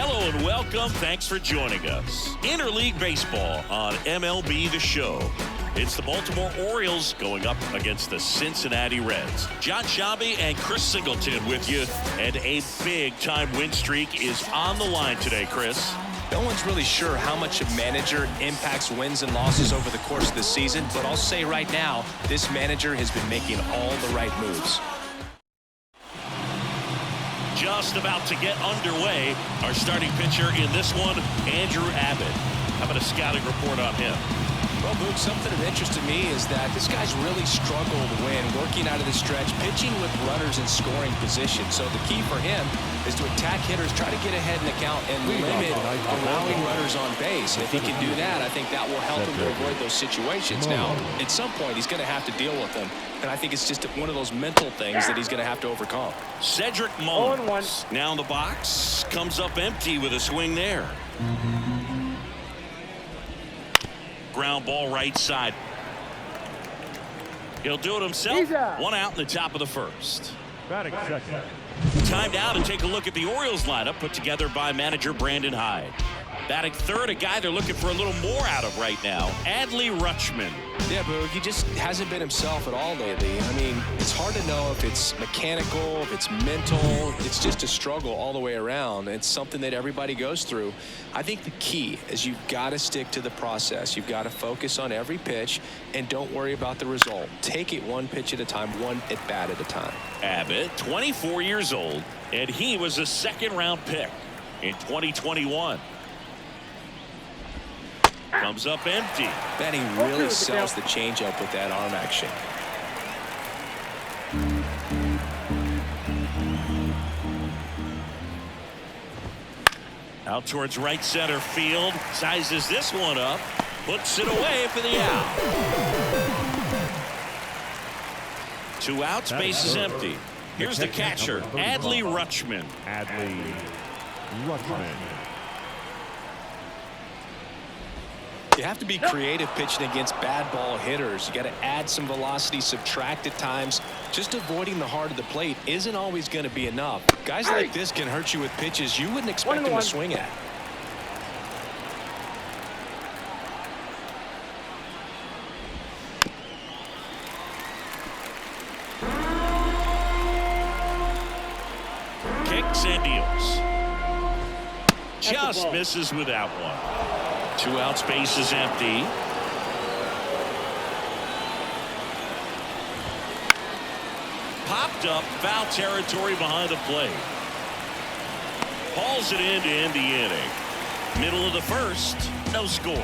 Hello and welcome. Thanks for joining us. Interleague Baseball on MLB The Show. It's the Baltimore Orioles going up against the Cincinnati Reds. John Shabby and Chris Singleton with you. And a big-time win streak is on the line today, Chris. No one's really sure how much a manager impacts wins and losses over the course of the season, but I'll say right now, this manager has been making all the right moves. Just about to get underway. Our starting pitcher in this one, Andrew Abbott. How about a scouting report on him? Well, Boog, something of interest to me is that this guy's really struggled when working out of the stretch, pitching with runners in scoring position. So the key for him is to attack hitters, try to get ahead in the count, and limit allowing runners on base. And if he can do that, I think that will help him to avoid those situations. Now, at some point, he's going to have to deal with them. And I think it's just one of those mental things that he's going to have to overcome. Cedric Mullins now in the box, comes up empty with a swing there. Ground ball right side. He'll do it himself. One out in the top of the first. Time now to take a look at the Orioles lineup put together by manager Brandon Hyde. Batting third, a guy they're looking for a little more out of right now, Adley Rutschman. Yeah, Boog, he just hasn't been himself at all lately. I mean, it's hard to know if it's mechanical, if it's mental. It's just a struggle all the way around. It's something that everybody goes through. I think the key is you've got to stick to the process. You've got to focus on every pitch and don't worry about the result. Take it one pitch at a time, one at bat at a time. Abbott, 24 years old, and he was a second-round pick in 2021. Comes up empty. Man, he really sells the changeup with that arm action. Out towards right center field. Sizes this one up. Puts it away for the out. 2 outs, base is empty. Here's the catcher, Adley Rutschman. You have to be creative pitching against bad ball hitters. You got to add some velocity, subtract at times. Just avoiding the heart of the plate isn't always going to be enough. Guys like this can hurt you with pitches you wouldn't expect them to swing at. Kicks and deals. Just misses with that one. 2 outs, base is empty. Popped up, foul territory behind the plate. Hauls it in to end the inning. Middle of the first, no score.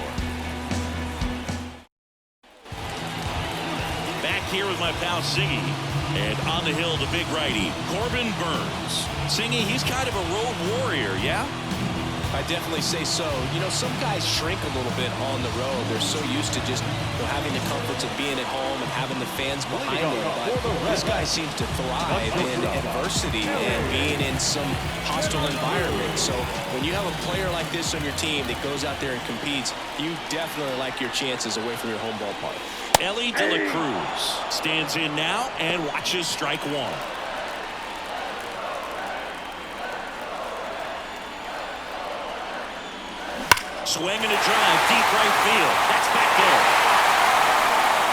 Back here with my pal Singy. And on the hill, the big righty, Corbin Burns. Singy, he's kind of a road warrior, yeah? I definitely say so. You know, some guys shrink a little bit on the road. They're so used to just having the comforts of being at home and having the fans behind them. But this guy seems to thrive in adversity and being in some hostile environment. So when you have a player like this on your team that goes out there and competes, you definitely like your chances away from your home ballpark. Ellie De La Cruz stands in now and watches strike one. Swing and a drive, deep right field. That's back there.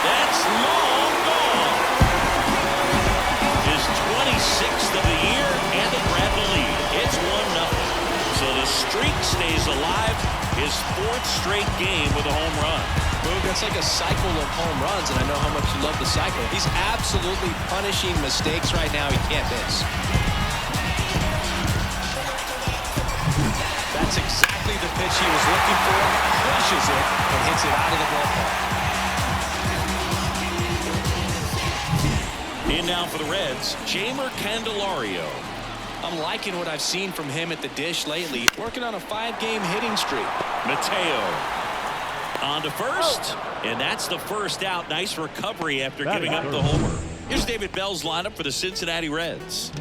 That's long gone. His 26th of the year, and they grab the lead. It's 1-0. So the streak stays alive. His 4th straight game with a home run. Boog, that's like a cycle of home runs, and I know how much you love the cycle. He's absolutely punishing mistakes right now. He can't miss. That's exactly the pitch he was looking for. Crushes it and hits it out of the ballpark. In now for the Reds, Jeimer Candelario. I'm liking what I've seen from him at the dish lately. Working on a 5-game hitting streak. Mateo on to first, and that's the first out. Nice recovery after giving up the homer. Here's David Bell's lineup for the Cincinnati Reds.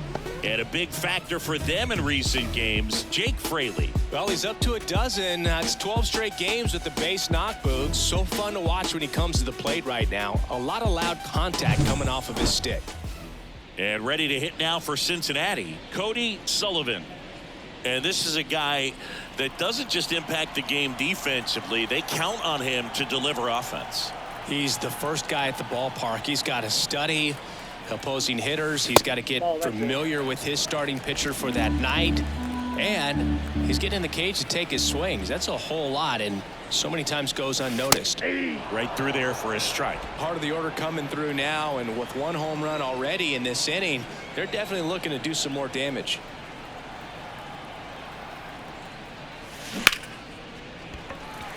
And a big factor for them in recent games, Jake Fraley. Well, he's up to a dozen. It's 12 straight games with the base knock, Boog. So fun to watch when he comes to the plate right now. A lot of loud contact coming off of his stick. And ready to hit now for Cincinnati, Cody Sullivan. And this is a guy that doesn't just impact the game defensively. They count on him to deliver offense. He's the first guy at the ballpark. He's got to study opposing hitters. He's got to get familiar with his starting pitcher for that night. And he's getting in the cage to take his swings. That's a whole lot, and so many times goes unnoticed. Right through there for a strike. Part of the order coming through now, and with one home run already in this inning, they're definitely looking to do some more damage.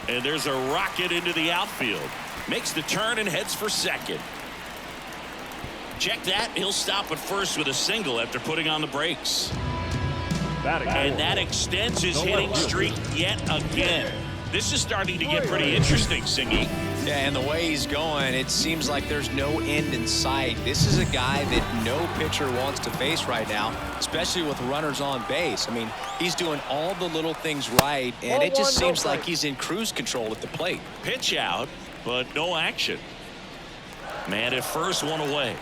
And there's a rocket into the outfield. Makes the turn and heads for second. Check that. He'll stop at first with a single after putting on the brakes. And that extends his hitting streak yet again. This is starting to get pretty interesting, Singy. Yeah, and the way he's going, it seems like there's no end in sight. This is a guy that no pitcher wants to face right now, especially with runners on base. I mean, he's doing all the little things right, and it just seems like he's in cruise control at the plate. Pitch out, but no action. Man at first, one away.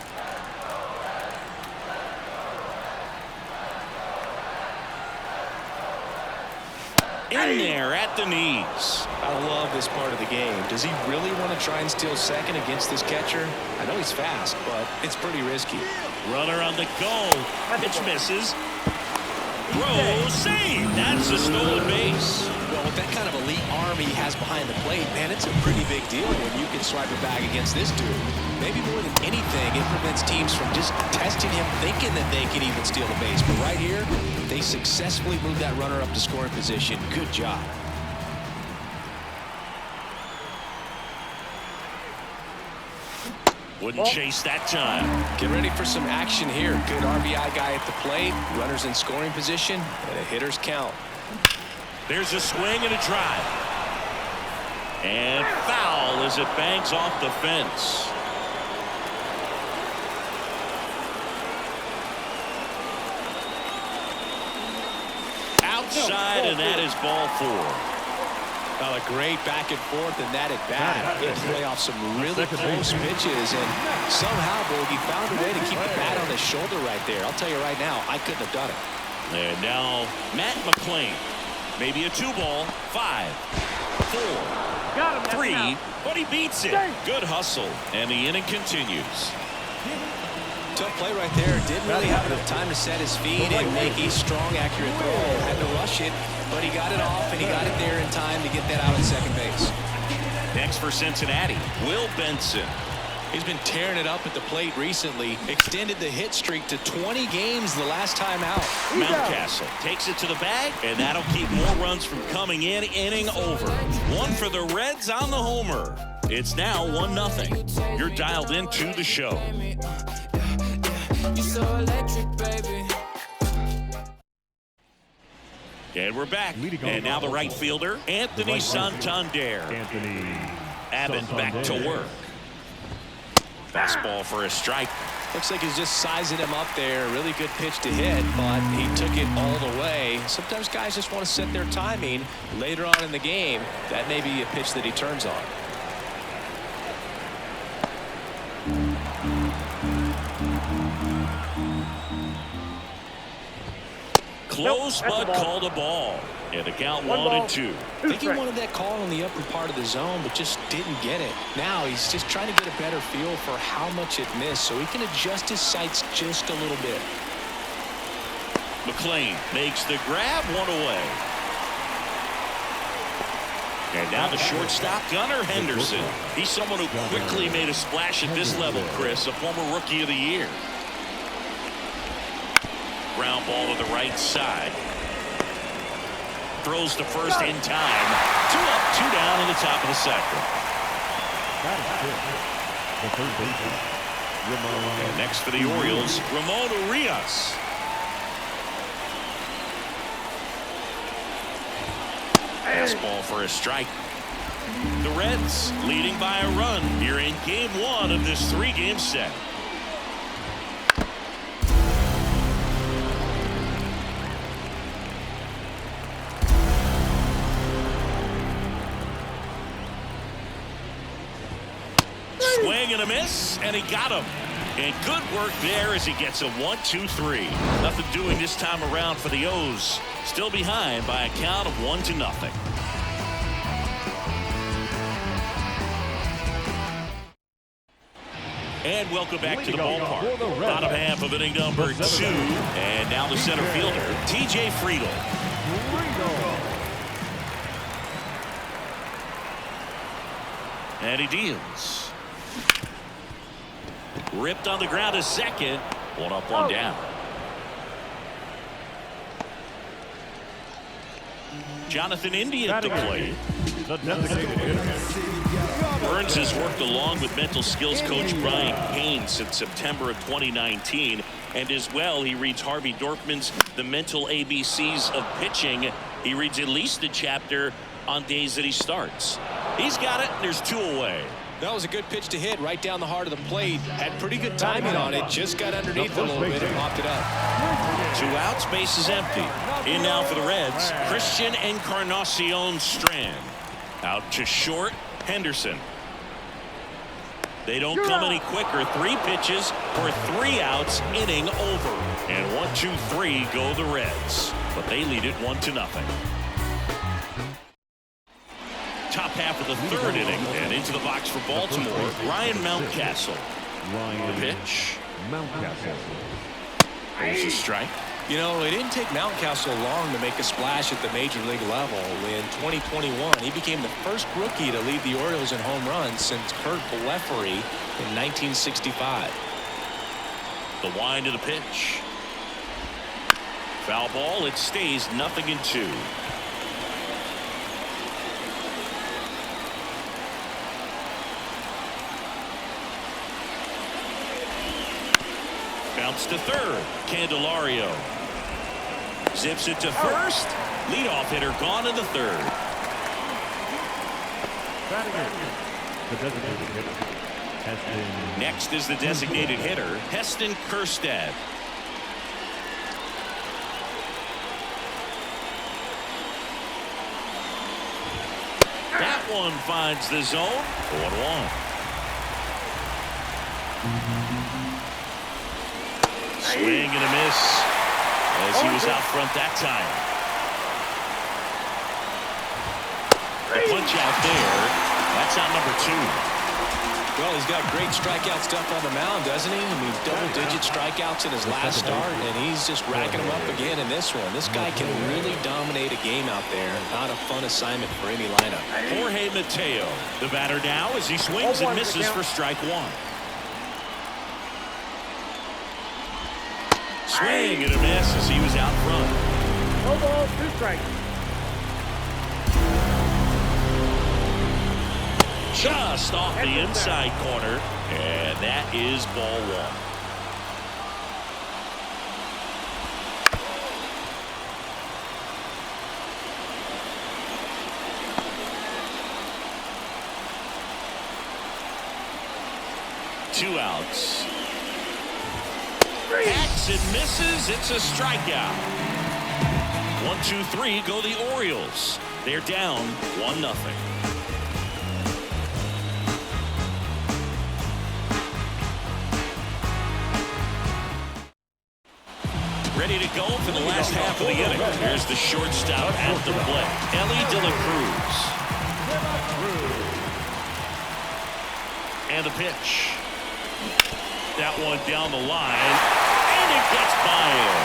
In there at the knees. I love this part of the game. Does he really want to try and steal second against this catcher? I know he's fast, but it's pretty risky. Runner on the go. Pitch misses. Throw, save. That's a stolen base. Well, with that kind of elite arm he has behind the plate, man, it's a pretty big deal when you can swipe a bag against this dude. Maybe more than anything, it prevents teams from just testing him, thinking that they can even steal the base. But right here, they successfully moved that runner up to scoring position. Good job. Wouldn't chase that time. Get ready for some action here. Good RBI guy at the plate. Runners in scoring position. And a hitter's count. There's a swing and a drive. And foul as it bangs off the fence. Outside, and that is ball 4. Well, a great back and forth in that at bat. He play off some really close pitches, and somehow Bogey found a way to keep the bat on his shoulder right there. I'll tell you right now, I couldn't have done it. And now Matt McClain. Maybe a 2-ball. 5, 4, 3, but he beats it. Good hustle, and the inning continues. Tough play right there. Didn't really have enough time to set his feet and make a strong, accurate throw. Had to rush it, but he got it off, and he got it there in time to get that out at second base. Next for Cincinnati, Will Benson. He's been tearing it up at the plate recently. Extended the hit streak to 20 games the last time out. Mountcastle takes it to the bag, and that'll keep more runs from coming in. Inning over. One for the Reds on the homer. It's now 1-0. You're dialed into the show. You're so electric, baby. And we're back. And now the right fielder, Anthony Santander. Abbott back to work. Fastball for a strike. Looks like he's just sizing him up there. Really good pitch to hit, but he took it all the way. Sometimes guys just want to set their timing later on in the game. That may be a pitch that he turns on. Close, but called a ball. And the count 1-2. I think he wanted that call in the upper part of the zone, but just didn't get it. Now he's just trying to get a better feel for how much it missed so he can adjust his sights just a little bit. McClain makes the grab, 1 away. And now the shortstop, Gunnar Henderson. He's someone who quickly made a splash at this level, Chris, a former Rookie of the Year. Ground ball to the right side. Throws to first in time. 2 up, 2 down in the top of the second. And next for the Orioles, Ramon Urias. Fastball for a strike. The Reds leading by a run here in game 1 of this 3-game set. Swing and a miss, and he got him. And good work there as he gets a 1-2-3. Nothing doing this time around for the O's. Still behind by a count of 1-0. And welcome back to the ballpark. Bottom half of inning number 2. And now the center fielder, T.J. Friedl. And he deals. Ripped on the ground to second. One up, one down. Jonathan India at the plate. Burns has worked along with mental skills coach Brian Payne since September of 2019. And as well, he reads Harvey Dorkman's The Mental ABCs of Pitching. He reads at least a chapter on days that he starts. He's got it. There's 2 away. That was a good pitch to hit right down the heart of the plate. Had pretty good timing on it. Just got underneath a little bit and popped it up. 2 outs, base is empty. In now for the Reds, Christian Encarnacion Strand. Out to short, Henderson. They don't come any quicker. 3 pitches for 3 outs, inning over. And 1-2-3 go the Reds. But they lead it 1-0. Top half of the 3rd inning, and into the box for Baltimore, Ryan Mountcastle. The pitch. There's a strike. You know, it didn't take Mountcastle long to make a splash at the major league level. In 2021, he became the first rookie to lead the Orioles in home runs since Kurt Blefary in 1965. The wind of the pitch. Foul ball. It stays 0-2. Bounce to third. Candelario zips it to first. Leadoff hitter gone in the 3rd. Next is the designated hitter, Heston Kjerstad. That one finds the zone. 1-1. Swing and a miss as he was out front that time. The punch out there. That's out number 2. Well, he's got great strikeout stuff on the mound, doesn't he? I mean, double-digit strikeouts in his last start, and he's just racking them up again in this one. This guy can really dominate a game out there. Not a fun assignment for any lineup. Jorge Mateo, the batter now as he swings and misses for strike 1. Swing and a miss as he was out front. 2 strikes. Just off the inside corner, and that is ball 1. Two outs. Hacks and misses. It's a strikeout. 1-2-3 go the Orioles. They're down 1-0. Ready to go for the last half of the inning. Here's the shortstop at the plate, Ellie De La Cruz. And the pitch. That one down the line, and it gets by him.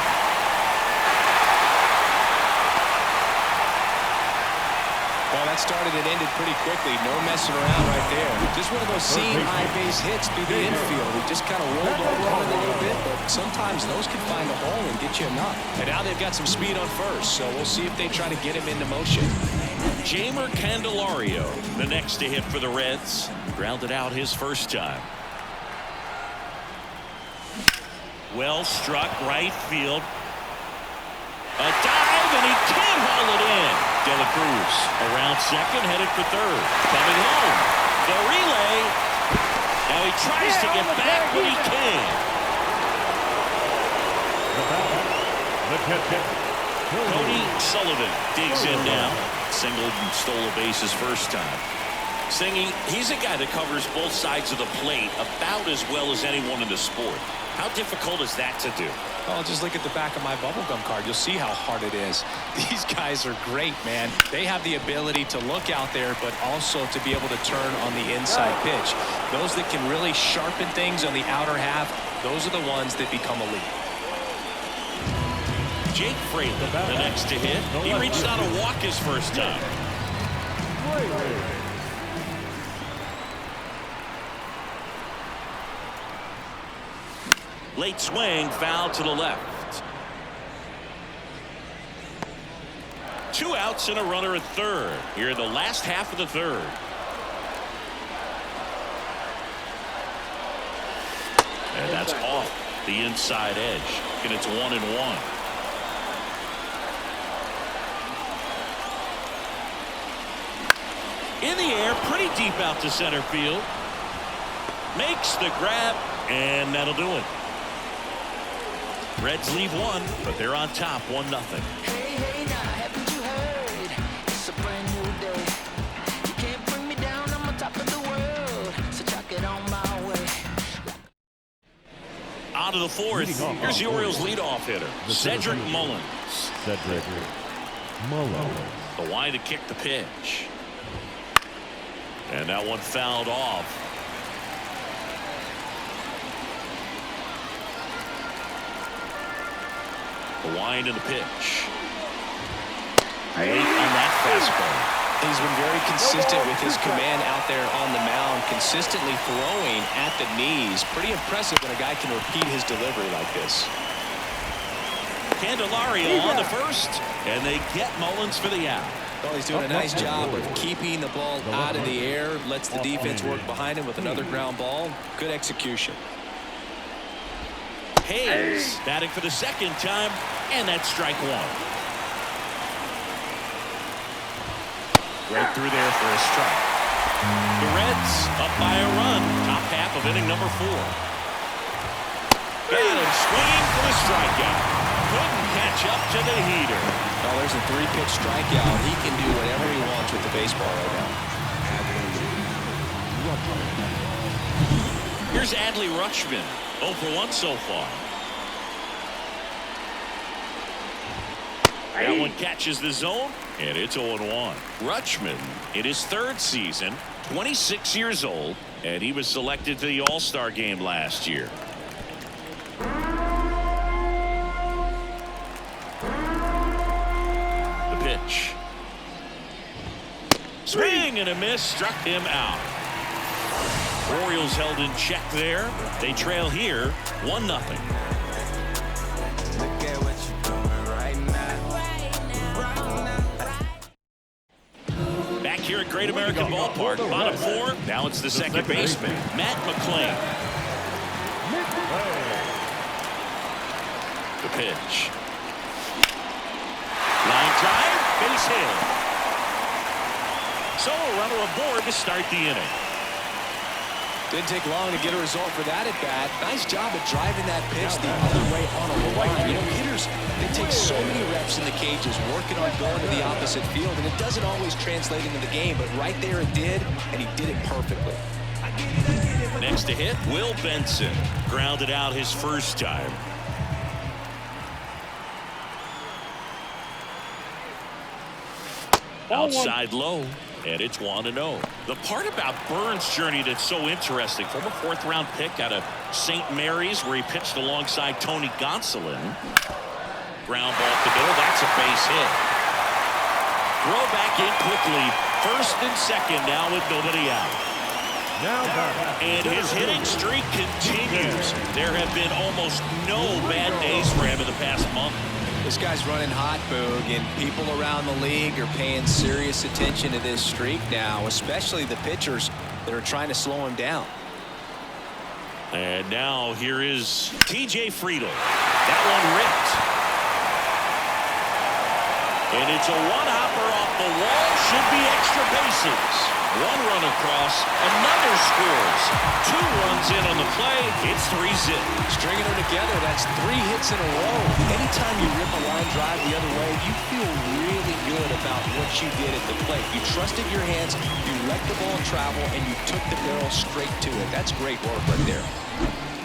Well, that started and ended pretty quickly. No messing around right there. Just one of those seam high base hits through the infield. He just kind of rolled over on it a little bit, but sometimes those can find a hole and get you a knock. And now they've got some speed on first, so we'll see if they try to get him into motion. Jeimer Candelario, the next to hit for the Reds. Grounded out his first time. Well struck right field. A dive, and he can't haul it in. De La Cruz around second, headed for third. Coming home. The relay. Now he tries to get back, but he can't. Cody Sullivan digs in now. Singled and stole a base his first time. Singy, he's a guy that covers both sides of the plate about as well as anyone in the sport. How difficult is that to do? Oh, just look at the back of my bubblegum card. You'll see how hard it is. These guys are great, man. They have the ability to look out there, but also to be able to turn on the inside pitch. Those that can really sharpen things on the outer half, those are the ones that become elite. Jake Fraley, the next to hit. He reached out a walk his first time. Late swing, foul to the left. 2 outs and a runner at third. Here in the last half of the third. And that's off the inside edge. And it's 1-1. In the air, pretty deep out to center field. Makes the grab, and that'll do it. Reds leave one, but they're on top 1-0. Hey, hey, now, haven't you heard? It's a brand new day. You can't bring me down, I'm on top of the world. So chuck it on my way. Out of the fourth, here's the Orioles' leadoff hitter, Cedric Mullins. The wide to kick the pitch. And that one fouled off. The wind and the pitch. Late on that fastball. He's been very consistent with his command out there on the mound, consistently throwing at the knees. Pretty impressive when a guy can repeat his delivery like this. Candelario on the first, and they get Mullins for the out. Well, he's doing a nice job of keeping the ball out of the air, lets the defense work behind him with another ground ball. Good execution. Hayes batting for the second time, and that's strike one. Right through there for a strike. The Reds up by a run, top half of inning number 4. Got him swinging for the strikeout. Couldn't catch up to the heater. Well, there's a 3-pitch strikeout. He can do whatever he wants with the baseball right now. Here's Adley Rutschman, 0 for 1 so far. That one catches the zone, and it's 0-1. Rutschman in his 3rd season, 26 years old, and he was selected to the All-Star game last year. The pitch. Swing and a miss, struck him out. Orioles held in check there. They trail here 1-0. Back here at Great American Ballpark, bottom 4. Now it's the second baseman, Matt McClain. The pitch. Line drive, base hit. So a runner aboard to start the inning. Didn't take long to get a result for that at bat. Nice job of driving that pitch the other way on a line. You know, hitters, they take so many reps in the cages working on going to the opposite field, and it doesn't always translate into the game, but right there it did, and he did it perfectly. Next to hit, Will Benson. Grounded out his first time. Outside low. And it's 1-0. The part about Burns' journey that's so interesting, former 4th-round pick out of St. Mary's, where he pitched alongside Tony Gonsolin. Ground ball up the middle. That's a base hit. Throw back in quickly. First and second now with nobody out. And his hitting streak continues. There have been almost no bad days for him in the past month. This guy's running hot, Boog, and people around the league are paying serious attention to this streak now, especially the pitchers that are trying to slow him down. And now here is T.J. Friedl. That one ripped. And it's a one-hopper off the wall. Should be extra bases. One run across. Another scores. 2 runs in on the play. It's 3-zip. Stringing them together, that's 3 hits in a row. Anytime you rip a line drive the other way, you feel really good about what you did at the plate. You trusted your hands, you let the ball travel, and you took the barrel straight to it. That's great work right there.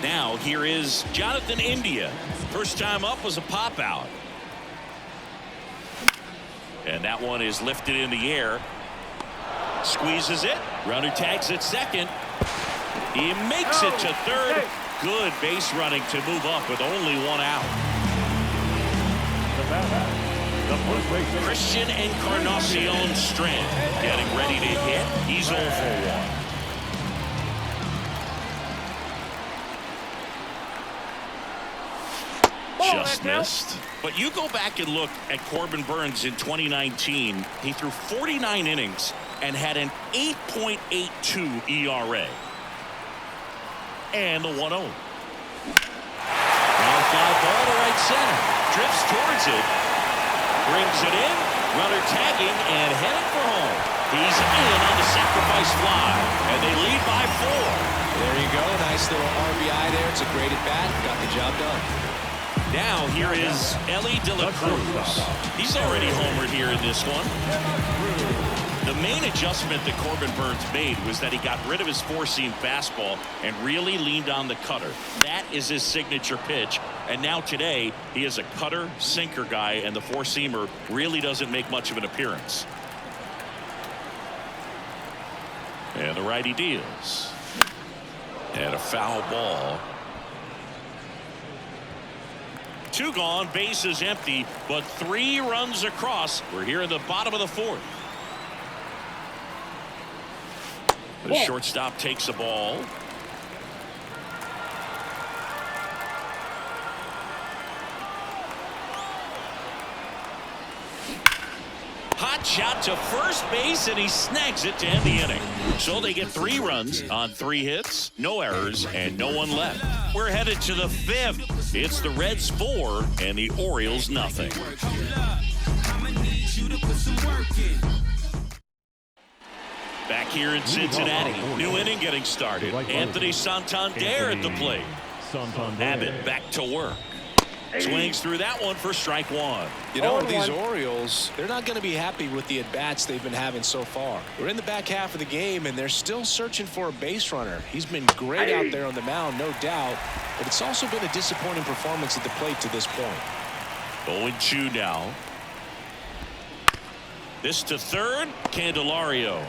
Now here is Jonathan India. First time up was a pop out. And that one is lifted in the air. Squeezes it. Runner tags at second. He makes it to third. Good base running to move up with only 1 out. Christian Encarnacion Strand getting ready to hit. He's 0 for 1. Just missed. But you go back and look at Corbin Burnes in 2019. He threw 49 innings and had an 8.82 ERA. And the 1-0. Ground fly ball to right center. Drifts towards it. Brings it in. Runner tagging and heading for home. He's in on the sacrifice fly. And they lead by 4. There you go. Nice little RBI there. It's a great at bat. Got the job done. Now here is Elly De La Cruz. He's already homered here in this one. The main adjustment that Corbin Burnes made was that he got rid of his four-seam fastball and really leaned on the cutter. That is his signature pitch. And now today he is a cutter sinker guy, and the four-seamer really doesn't make much of an appearance. And the righty deals. And a foul ball. 2 gone, bases empty, but 3 runs across. We're here in the bottom of the 4th. The shortstop takes the ball. Hot shot to first base, and he snags it to end the inning. So they get 3 runs on 3 hits, no errors, and no one left. We're headed to the 5th. It's the Reds 4 and the Orioles nothing. Back here in Cincinnati, new inning getting started. Anthony Santander at the plate. Abbott back to work. Swings through that one for strike 1. You know, these Orioles, they're not going to be happy with the at-bats they've been having so far. We're in the back half of the game, and they're still searching for a base runner. He's been great out there on the mound, no doubt, but it's also been a disappointing performance at the plate to this point. 0-2 now. This to third, Candelario.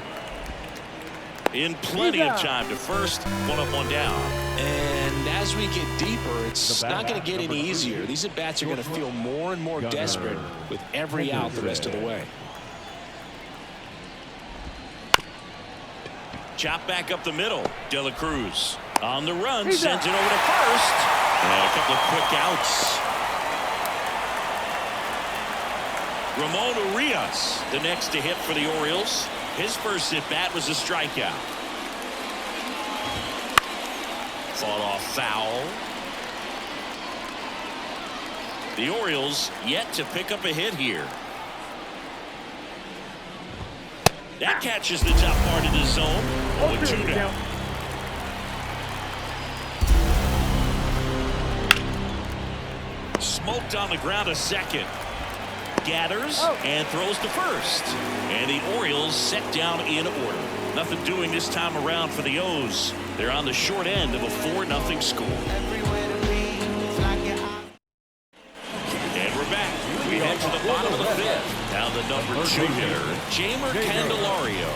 In plenty of time to first, 1 up, 1 down. And as we get deeper, it's not going to get any easier. These at-bats are going to feel more and more desperate with every out the rest of the way. Chop back up the middle. De La Cruz on the run, sends it over to first. And a couple of quick outs. Ramon Urias, the next to hit for the Orioles. His first at-bat was a strikeout. Fought off foul. The Orioles yet to pick up a hit here. That catches the top part of the zone. 0-2 now. Smoked on the ground a second. Gathers and throws to first. And the Orioles set down in order. Nothing doing this time around for the O's. They're on the short end of a 4-0 score. And we're back. We head to the bottom of the 5th. Now the number 2 hitter, Jeimer Candelario.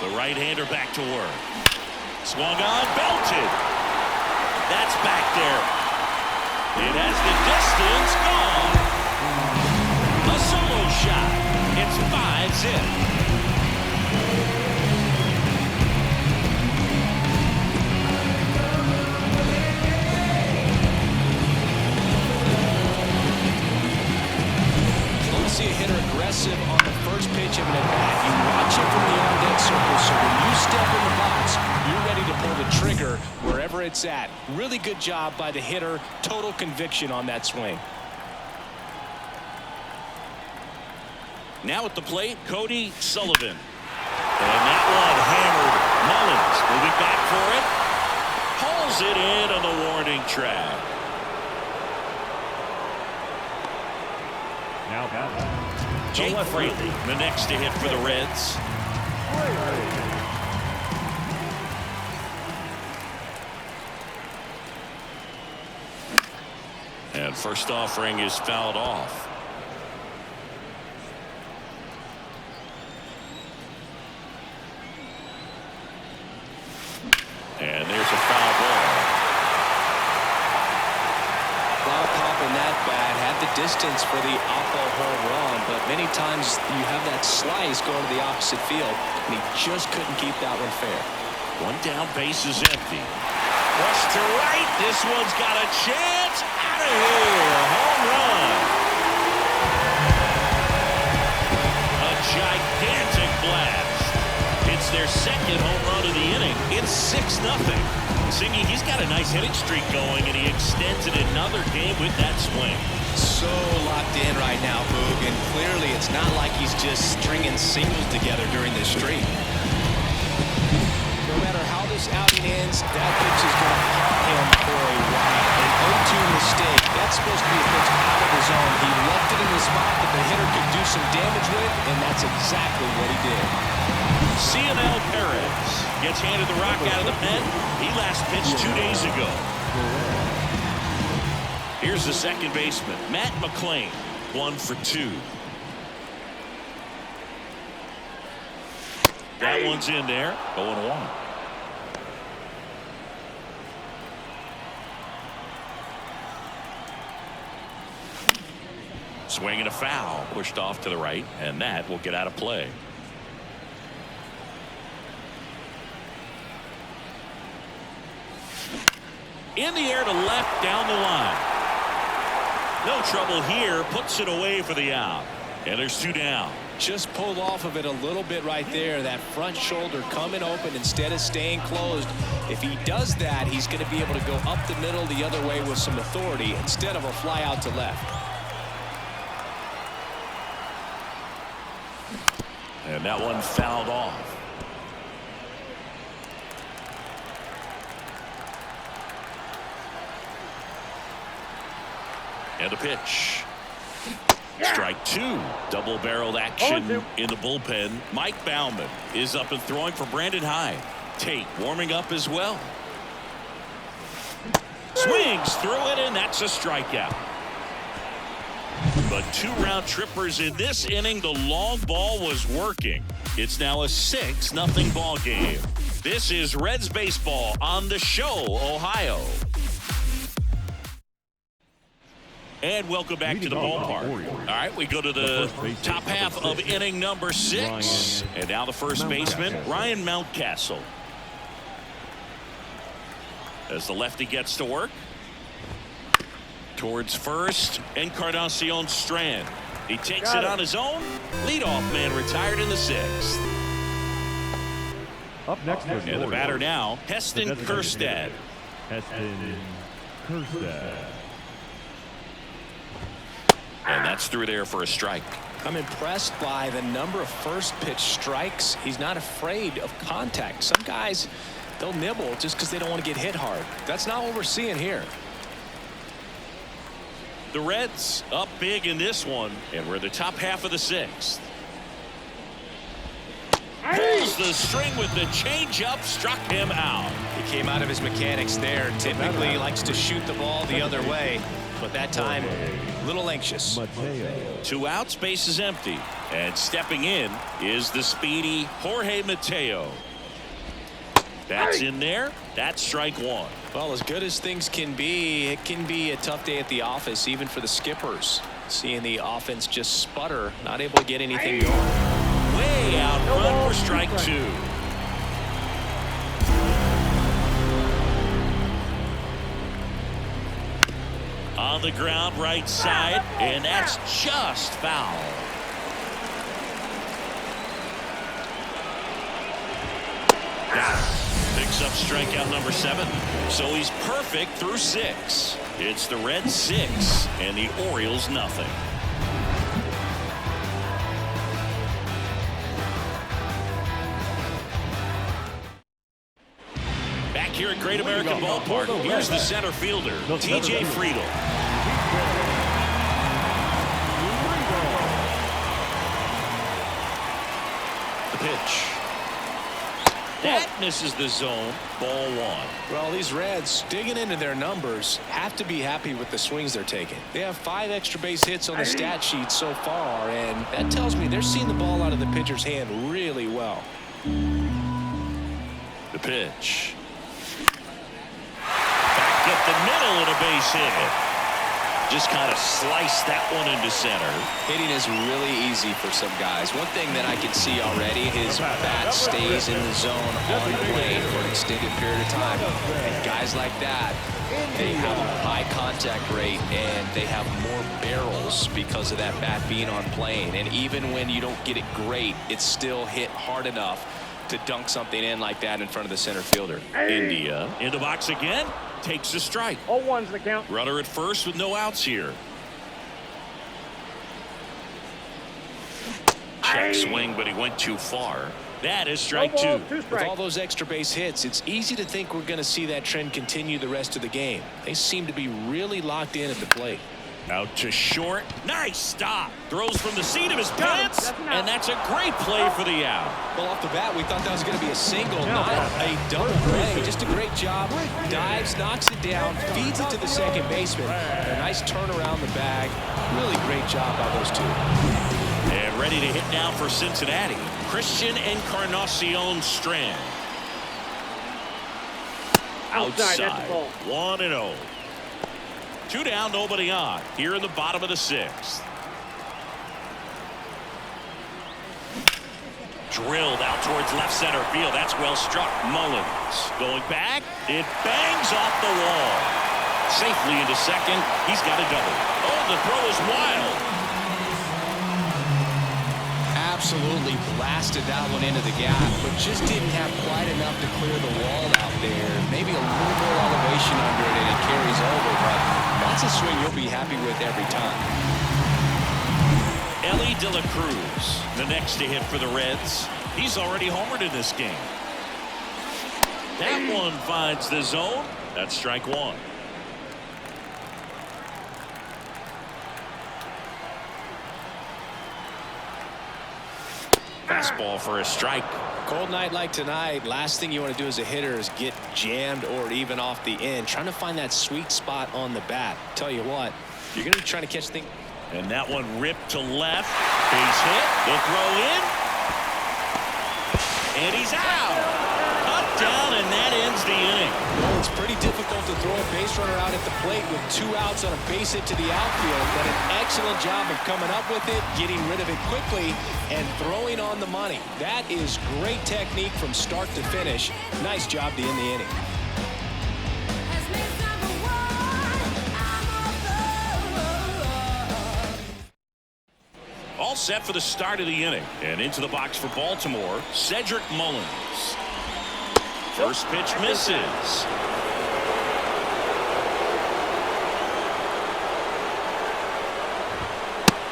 The right-hander back to work. Swung on, belted. That's back there. It has the distance, gone. A solo shot. It's 5-zip. Let's see a hitter aggressive on the first pitch of an at-bat. You watch it from the on-deck circle, so when you step in the box, you're ready to pull the trigger wherever it's it's at. Really good job by the hitter. Total conviction on that swing. Now at the plate, Cody Sullivan. And that one hammered. Mullins moving back for it. Hauls it in on the warning track. Now Jake Fraley, the next to hit for the Reds. And first offering is fouled off. And there's a foul ball. A lot of pop in that bat. Had the distance for the oppo home run, but many times you have that slice going to the opposite field, and he just couldn't keep that one fair. One down, base is empty. Rush to right. This one's got a chance. Out of here. Home run. A gigantic blast. It's their second home run of the inning. It's 6-0. Singy, he's got a nice hitting streak going, and he extends it another game with that swing. So locked in right now, Boog, and clearly it's not like he's just stringing singles together during this streak. No matter how this outing ends, that pitch is going to haunt him for a while. An 0-2 mistake. That's supposed to be a pitch out of his zone. He left it in the spot that the hitter could do some damage with, and that's exactly what he did. Cionel Perez gets handed the rock out of the pen. He last pitched 2 days ago. Here's the second baseman, Matt McClain, 1 for 2. That one's in there, 0-1. Swing and a foul, pushed off to the right, and that will get out of play. In the air to left, down the line. No trouble here, puts it away for the out. And there's 2 down. Just pulled off of it a little bit right there. That front shoulder coming open instead of staying closed. If he does that, he's going to be able to go up the middle the other way with some authority instead of a fly out to left. And that one fouled off. And a pitch. Strike 2. Double-barreled action in the bullpen. Mike Baumann is up and throwing for Brandon Hyde. Tate warming up as well. Swings through it, and that's a strikeout. But 2 round trippers in this inning. The long ball was working. It's now a 6-0 ball game. This is Reds baseball on the show, Ohio. And welcome back to the ballpark. All right, we go to the top half of inning number 6. And now the first baseman, Ryan Mountcastle. As the lefty gets to work. Towards first, Encarnacion Strand. He takes it on his own. Leadoff man retired in the 6th. Up next, and the batter now, Heston Kjerstad. Heston Kjerstad. And that's through there for a strike. I'm impressed by the number of first pitch strikes. He's not afraid of contact. Some guys, they'll nibble just because they don't want to get hit hard. That's not what we're seeing here. The Reds up big in this one, and we're the top half of the 6th. Pulls the string with the changeup, struck him out. He came out of his mechanics there. Typically he likes to shoot the ball the other way, but that time a little anxious. 2 outs, base is empty, and stepping in is the speedy Jorge Mateo. That's in there. That's strike 1. Well, as good as things can be, it can be a tough day at the office, even for the skippers. Seeing the offense just sputter, not able to get anything going. Way out front for strike 2. On the ground, right side, and that's just foul. The Picks up strikeout number 7. So he's perfect through 6. It's the Reds 6 and the Orioles nothing. Back here at Great American Ballpark, here's the center fielder, T.J. Friedl. The pitch. That misses the zone. Ball 1. Well, these Reds, digging into their numbers, have to be happy with the swings they're taking. They have 5 extra base hits on the stat sheet so far, and that tells me they're seeing the ball out of the pitcher's hand really well. The pitch. Back up the middle and a base hit. Just kind of sliced that one into center. Hitting is really easy for some guys. One thing that I can see already, his bat stays in the zone on plane for an extended period of time. And guys like that, they have a high contact rate and they have more barrels because of that bat being on plane. And even when you don't get it great, it's still hit hard enough to dunk something in like that in front of the center fielder. India in the box again. Takes a strike. 0-1's the count. Runner at first with no outs here. Check swing, but he went too far. That is strike 2. With all those extra base hits, it's easy to think we're going to see that trend continue the rest of the game. They seem to be really locked in at the plate. Out to short. Nice stop. Throws from the seat of his pants. And that's a great play for the out. Well, off the bat, we thought that was going to be a single, not a double play. Just a great job. Dives, knocks it down, feeds it to the second baseman. A nice turn around the bag. Really great job by those two. And ready to hit now for Cincinnati, Christian Encarnacion Strand. Outside. 1-0. 2 down, nobody on. Here in the bottom of the 6th. Drilled out towards left center field. That's well struck. Mullins going back. It bangs off the wall. Safely into second. He's got a double. Oh, the throw is wild. Absolutely blasted that one into the gap, but just didn't have quite enough to clear the wall out there. Maybe a little more elevation under it and it carries over, but that's a swing you'll be happy with every time. Ellie De La Cruz, the next to hit for the Reds. He's already homered in this game. That one finds the zone. That's strike 1. Fastball for a strike. Cold night like tonight, last thing you want to do as a hitter is get jammed or even off the end. Trying to find that sweet spot on the bat. Tell you what, you're going to be trying to catch things. And that one ripped to left. Base hit. The throw in. And he's out. Cut down, and that ends the inning. Well, it's pretty difficult to throw a base runner out at the plate with 2 outs on a base hit to the outfield, but an excellent job of coming up with it, getting rid of it quickly, and throwing on the money. That is great technique from start to finish. Nice job to end the inning. All set for the start of the inning. And into the box for Baltimore, Cedric Mullins. First pitch misses.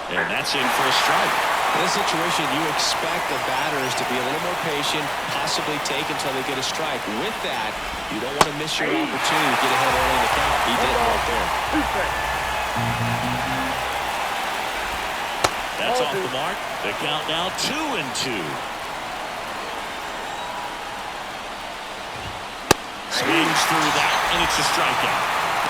And that's in for a strike. In this situation, you expect the batters to be a little more patient, possibly take until they get a strike. With that, you don't want to miss your opportunity to get ahead early in the count. He did right there. That's off the mark. The count now 2-2. Swings through that, and it's a strikeout.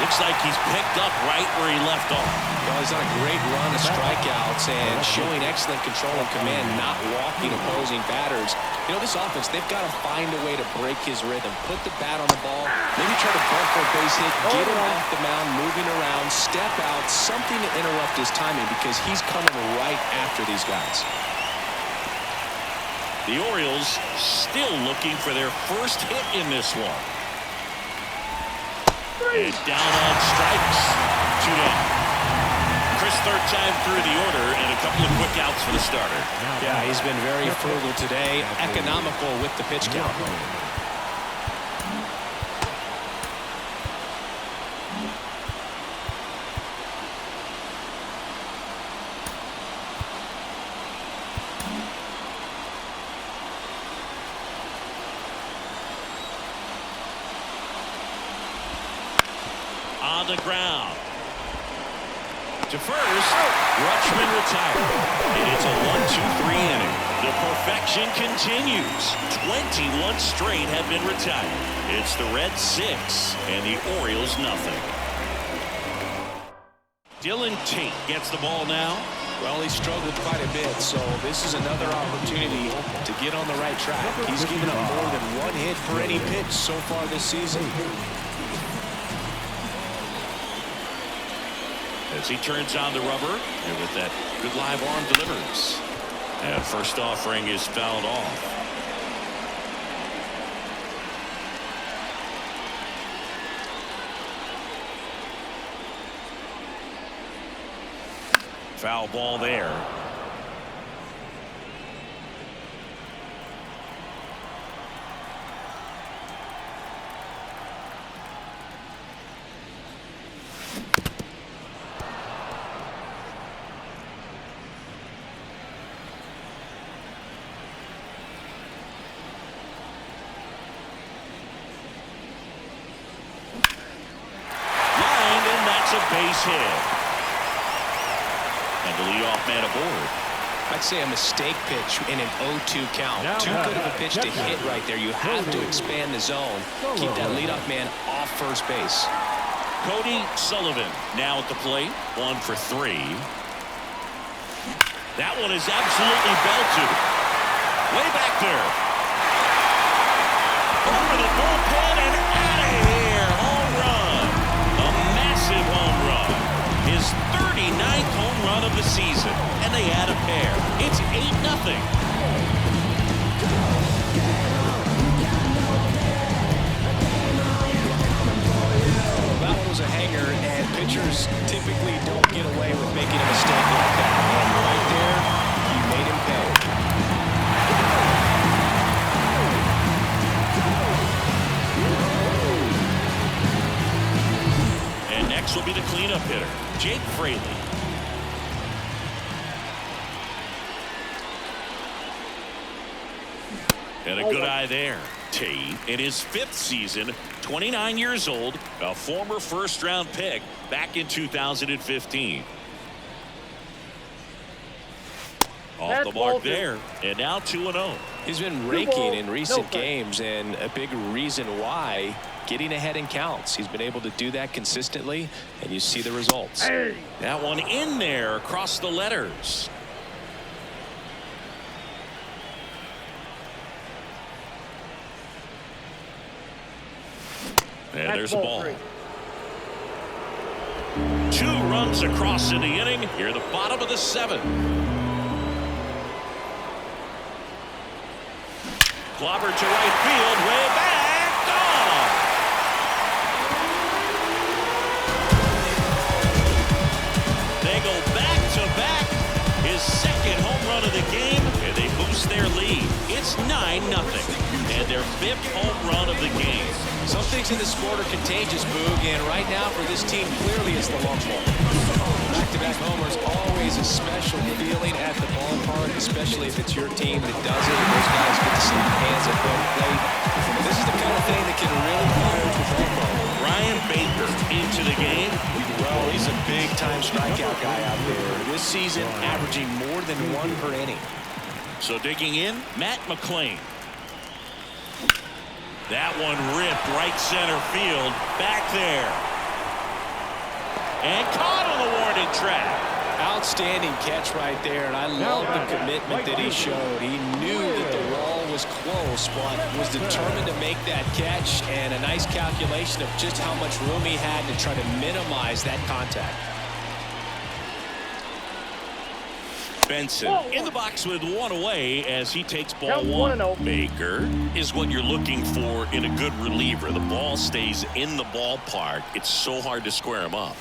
Looks like he's picked up right where he left off. Well, he's on a great run of strikeouts and showing excellent control and command, not walking opposing batters. You know, this offense, they've got to find a way to break his rhythm, put the bat on the ball, maybe try to bump for a base hit, get him off the mound, moving around, step out, something to interrupt his timing because he's coming right after these guys. The Orioles still looking for their first hit in this one. And down on strikes. 2 down. Chris, third time through the order, and a couple of quick outs for the starter. Yeah, he's been very frugal today, economical with the pitch count. On the ground. To first, Rutschman retired. And it's a 1-2-3 inning. The perfection continues. 21 straight have been retired. It's the Reds 6 and the Orioles nothing. Dylan Tate gets the ball now. Well, he struggled quite a bit, so this is another opportunity to get on the right track. He's given up more than one hit for any pitch so far this season. As he turns on the rubber, and with that good live arm delivers. And first offering is fouled off. Foul ball there. Base hit. And the leadoff man aboard. I'd say a mistake pitch in an 0-2 count. Too good of a pitch to hit right there. You have to expand the zone. Keep that leadoff man off first base. Cody Sullivan now at the plate. 1 for 3. That one is absolutely belted. Way back there. Over the bullpen and out of here. Home run. A massive home run. His 39th home run of the season. And they add a pair. It's 8-0. That one was a hanger, and pitchers typically don't get away with making a mistake like that. And right there, he made him pay. And next will be the cleanup hitter, Jake Fraley. And a good eye there. Tate, in his 5th season, 29 years old, a former first-round pick back in 2015. Off the mark there, and now 2-0. He's been raking in recent games, and a big reason why, getting ahead in counts. He's been able to do that consistently, and you see the results. That one in there across the letters. And there's a ball. 2 runs across in the inning. Here in the bottom of the 7th. Clobber to right field, way back, gone. They go back to back. His 2nd home run of the game, and they boost their lead. It's 9-0, and their 5th home run of the game. Some things in the sport are contagious, Boog, and right now for this team, clearly it's the long ball. Back-to-back homers, always a special feeling at the ballpark, especially if it's your team that does it, and those guys get to slap hands at home plate. This is the kind of thing that can really fire the ball ball. Ryan Baker into the game. Well, he's a big-time strikeout guy out there. This season, averaging more than 1 per inning. So digging in, Matt McClain. That one ripped right center field. Back there. And caught on the warning track. Outstanding catch right there, and I love the commitment that he showed. He knew that the wall was close, but was determined to make that catch, and a nice calculation of just how much room he had to try to minimize that contact. Benson in the box with 1 away as he takes ball 1. Baker is what you're looking for in a good reliever. The ball stays in the ballpark. It's so hard to square him up.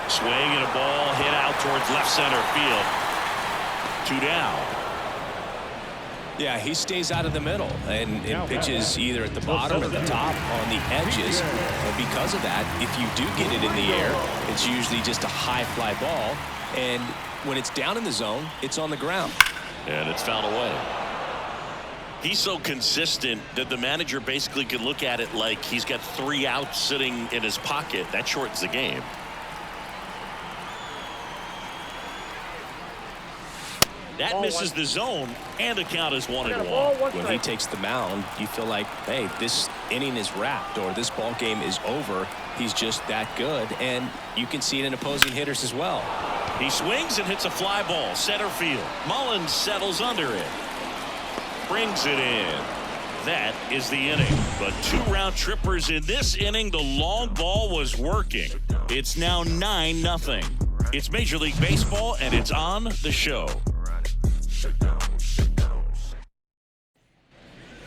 Swing and a ball hit out towards left center field. 2 down. Yeah, he stays out of the middle and pitches either at the bottom or the top on the edges. And because of that, if you do get it in the air, it's usually just a high fly ball. And when it's down in the zone, it's on the ground. And it's fouled away. He's so consistent that the manager basically could look at it like he's got 3 outs sitting in his pocket. That shortens the game. That misses the zone, and the count is 1-1. When he takes the mound, you feel like, hey, this inning is wrapped or this ball game is over. He's just that good, and you can see it in opposing hitters as well. He swings and hits a fly ball, center field. Mullins settles under it. Brings it in. That is the inning. But 2 round trippers in this inning. The long ball was working. It's now 9-0. It's Major League Baseball, and it's on the show.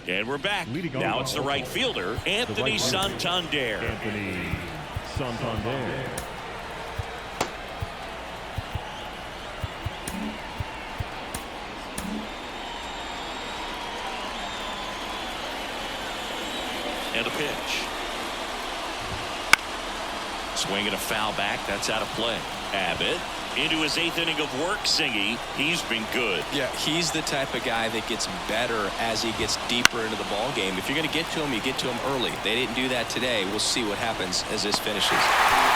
And we're back. Now it's the right fielder, Anthony Santander. Anthony Santander. And a pitch. Swing and a foul back. That's out of play. Abbott into his 8th inning of work. Singy, he's been good. Yeah, he's the type of guy that gets better as he gets deeper into the ball game. If you're going to get to him, you get to him early. They didn't do that today. We'll see what happens as this finishes.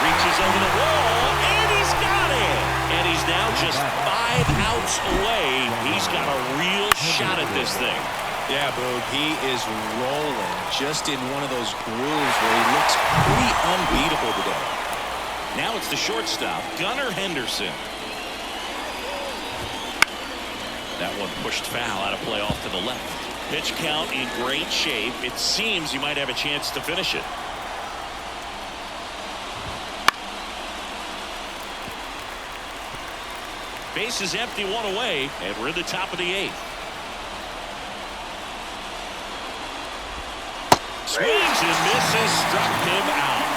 Reaches over the wall, and he's got it. And he's now just 5 outs away. He's got a real shot at this thing. Yeah, Boog, he is rolling just in one of those grooves where he looks pretty unbeatable today. Now it's the shortstop, Gunnar Henderson. That one pushed foul, out of play off to the left. Pitch count in great shape. It seems you might have a chance to finish it. Base is empty, 1 away, and we're in the top of the 8th. Swings and misses, struck him out.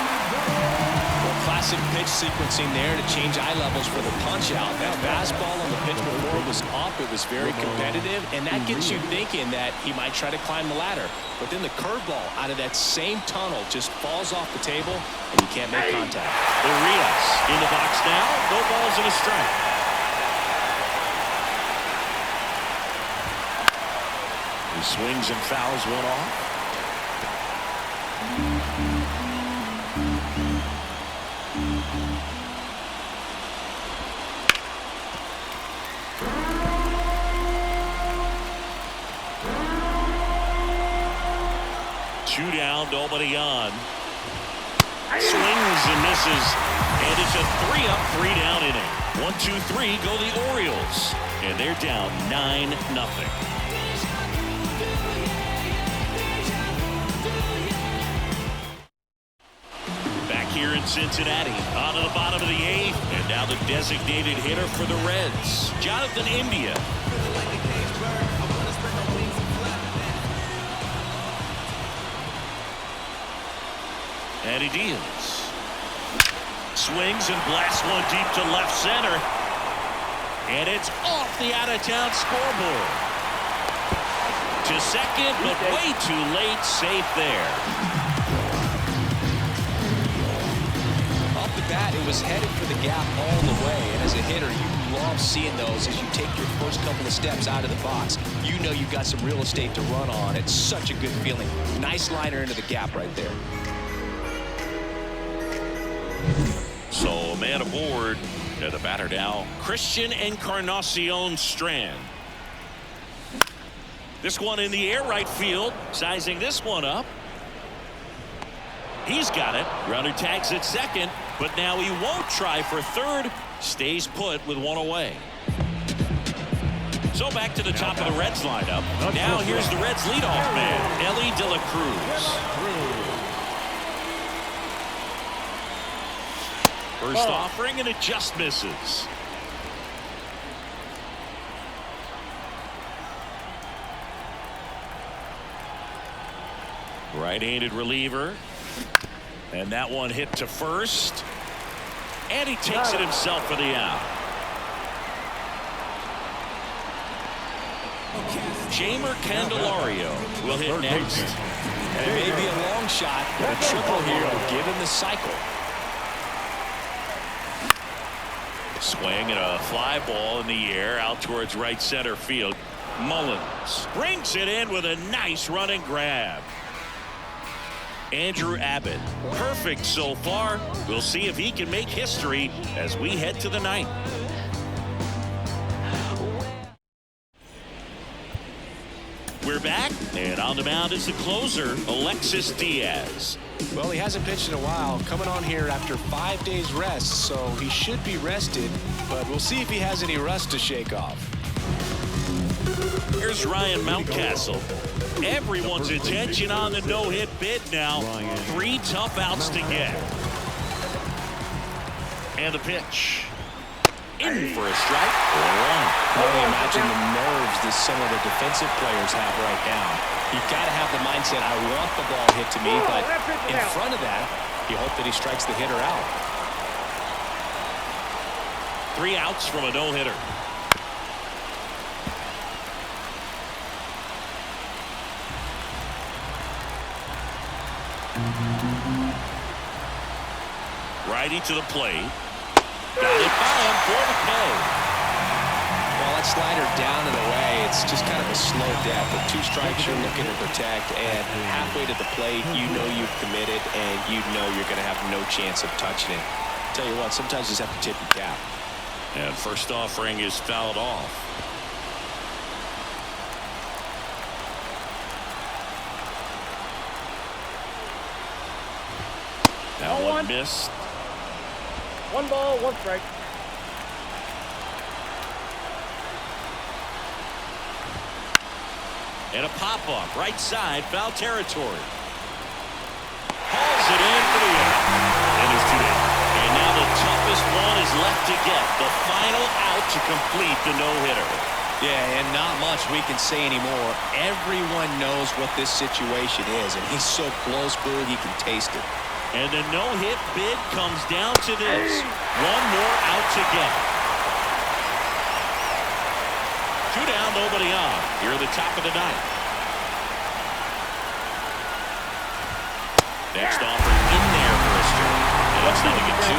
Classic pitch sequencing there to change eye levels for the punch out. That fastball on the pitch before was up. It was very competitive, and that gets you thinking that he might try to climb the ladder. But then the curveball out of that same tunnel just falls off the table, and you can't make contact. Urias in the box now. No balls and a strike. He swings and fouls one off. Two down, nobody on. Swings and misses, and it's a 3-up, 3-down inning. 1, 2, 3 go the Orioles, and they're down 9-0. Back here in Cincinnati, on to the bottom of the 8th, and now the designated hitter for the Reds, Jonathan India. And he deals. Swings and blasts one deep to left center. And it's off the out-of-town scoreboard. To second, but way too late. Safe there. Off the bat, it was headed for the gap all the way. And as a hitter, you love seeing those as you take your first couple of steps out of the box. You know you've got some real estate to run on. It's such a good feeling. Nice liner into the gap right there. So a man aboard at the batter now, Christian Encarnacion Strand. This one in the air, right field, sizing this one up. He's got it. Runner tags at second, but now he won't try for third. Stays put with 1 away. So back to the top of the Reds lineup. Now here's the Reds leadoff man, Elly De La Cruz. First offering, and it just misses. Right-handed reliever. And that one hit to first. And he takes it himself for the out. Jamer Candelario will hit next. And it may be a long shot, but a triple here will give him the cycle. Swing and a fly ball in the air out towards right center field. Mullins brings it in with a nice running grab. Andrew Abbott, perfect so far. We'll see if he can make history as we head to the ninth. We're back, and on the mound is the closer, Alexis Diaz. Well, he hasn't pitched in a while, coming on here after 5 days rest, so he should be rested, but we'll see if he has any rust to shake off. Here's Ryan Mountcastle. Everyone's attention on the no-hit bid now. 3 tough outs to get. And the pitch. In for a strike. I can imagine the nerves that some of the defensive players have right now. You've got to have the mindset, I want the ball hit to me, but in front of that, you hope that he strikes the hitter out. 3 outs from a no-hitter. Righty to the plate. Got it by him for the K. Well, that slider down and away, it's just kind of a slow death. With 2 strikes, you're looking to protect, and halfway to the plate, you know you've committed, and you know you're going to have no chance of touching it. Tell you what, sometimes you just have to tip your cap. And first offering is fouled off. That one missed. 1 ball, 1 strike. And a pop-up, right side, foul territory. Hauls it in for the out. And it's 2 down. And now the toughest one is left to get. The final out to complete the no-hitter. Yeah, and not much we can say anymore. Everyone knows what this situation is, and he's so close, Boog, he can taste it. And the no-hit bid comes down to this. 1 more out to get. 2 down, nobody on. Here at the top of the ninth. Next offer in there for a strike. And it's nothing at 2.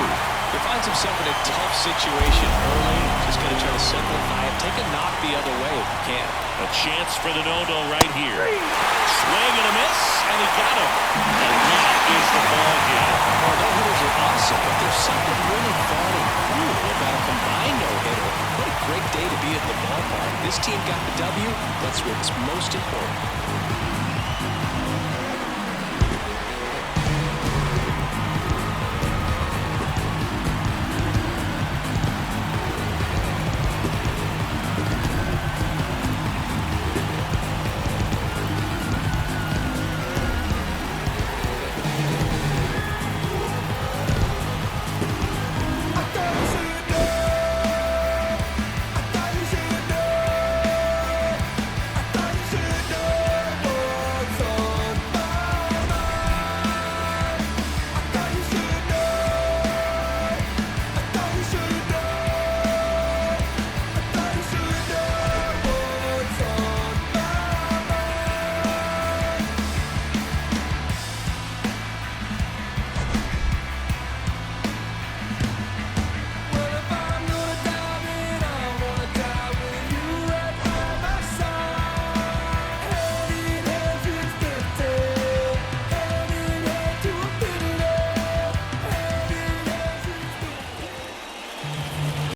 He finds himself in a tough situation early. Just going to try to simplify it. Take a knock the other way if you can. A chance for the no-no right here. Swing and a miss, and he got him. And that is the ball game. Well, no-hitters are awesome, but there's something really fun and cool about a combined no-hitter. What a great day to be at the ballpark. This team got the W. That's what's most important.